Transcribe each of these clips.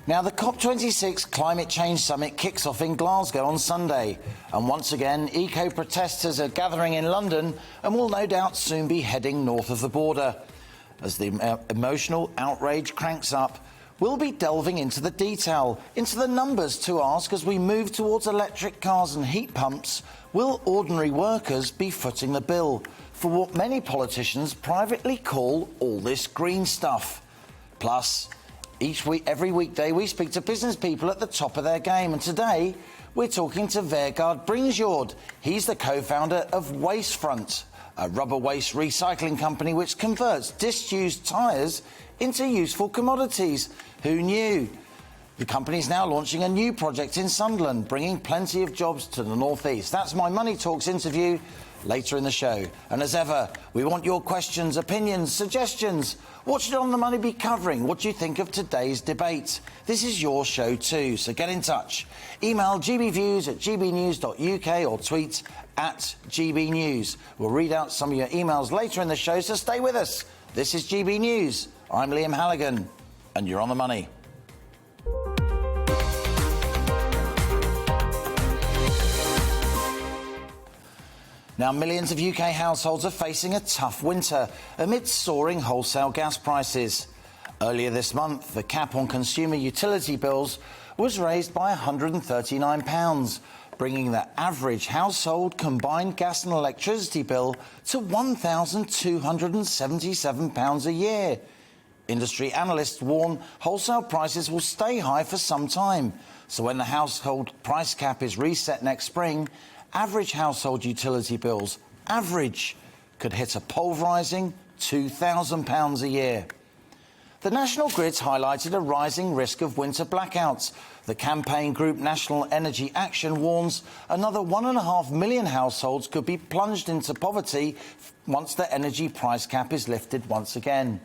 Now, the COP26 Climate Change Summit kicks off in Glasgow on Sunday. And once again, eco-protesters are gathering in London and will no doubt soon be heading north of the border. As the emotional outrage cranks up, we'll be delving into the detail, into the numbers to ask as we move towards electric cars and heat pumps, will ordinary workers be footing the bill for what many politicians privately call all this green stuff? Plus, every weekday, we speak to business people at the top of their game. And today, we're talking to Vegard Bringsjord. He's the co-founder of Wastefront, a rubber waste recycling company which converts disused tyres into useful commodities. Who knew? The company's now launching a new project in Sunderland, bringing plenty of jobs to the northeast. That's my Money Talks interview later in the show. And as ever, we want your questions, opinions, suggestions. What should On The Money be covering? What do you think of today's debate? This is your show too, so get in touch. Email gbviews@gbnews.uk or tweet @gbnews. We'll read out some of your emails later in the show, so stay with us. This is GB News. I'm Liam Halligan, and you're on the money. Now, millions of UK households are facing a tough winter amid soaring wholesale gas prices. Earlier this month, the cap on consumer utility bills was raised by £139, bringing the average household combined gas and electricity bill to £1,277 a year. Industry analysts warn wholesale prices will stay high for some time, so when the household price cap is reset next spring, average household utility bills, could hit a pulverising £2,000 a year. The National Grid's highlighted a rising risk of winter blackouts. The campaign group National Energy Action warns another 1.5 million households could be plunged into poverty once the energy price cap is lifted once again.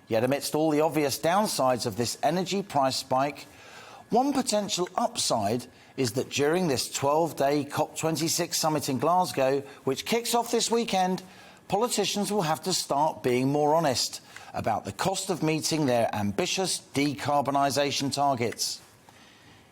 Yet amidst all the obvious downsides of this energy price spike, one potential upside is that during this 12-day COP26 summit in Glasgow, which kicks off this weekend, politicians will have to start being more honest about the cost of meeting their ambitious decarbonisation targets.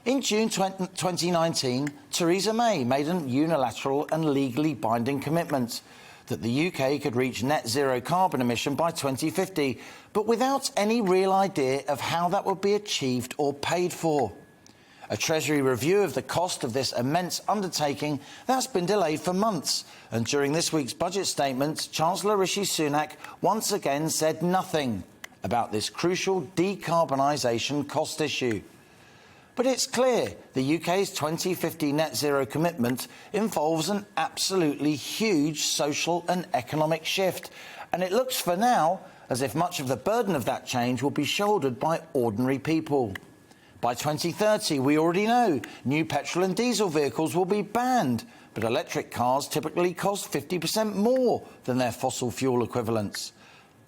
In June 2019, Theresa May made a unilateral and legally binding commitment that the UK could reach net zero carbon emission by 2050, but without any real idea of how that would be achieved or paid for. A Treasury review of the cost of this immense undertaking that's been delayed for months. And during this week's budget statement, Chancellor Rishi Sunak once again said nothing about this crucial decarbonisation cost issue. But it's clear the UK's 2050 net zero commitment involves an absolutely huge social and economic shift. And it looks for now as if much of the burden of that change will be shouldered by ordinary people. By 2030, we already know new petrol and diesel vehicles will be banned, but electric cars typically cost 50% more than their fossil fuel equivalents.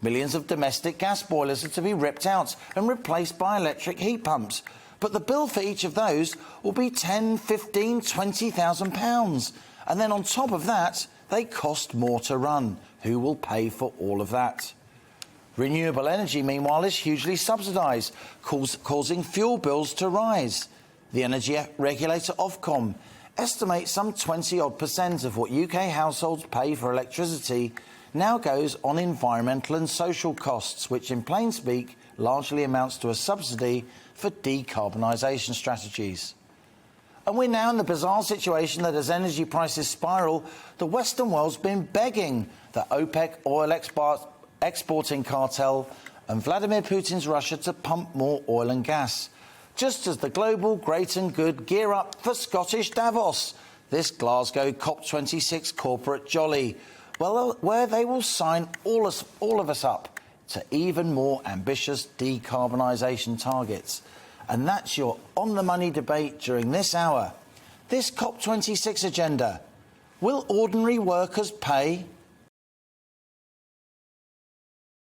Millions of domestic gas boilers are to be ripped out and replaced by electric heat pumps, but the bill for each of those will be £10,000, £15,000, £20,000. And then on top of that, they cost more to run. Who will pay for all of that? Renewable energy, meanwhile, is hugely subsidised, causing fuel bills to rise. The energy regulator Ofcom estimates some 20% of what UK households pay for electricity now goes on environmental and social costs, which in plain speak largely amounts to a subsidy for decarbonisation strategies. And we're now in the bizarre situation that as energy prices spiral, the Western world's been begging the Opec oil exporting cartel and Vladimir Putin's Russia to pump more oil and gas, just as the global great and good gear up for Scottish Davos, this Glasgow COP26 corporate jolly, where they will sign all of us up to even more ambitious decarbonisation targets. And that's your On The Money debate during this hour. This COP26 agenda. Will ordinary workers pay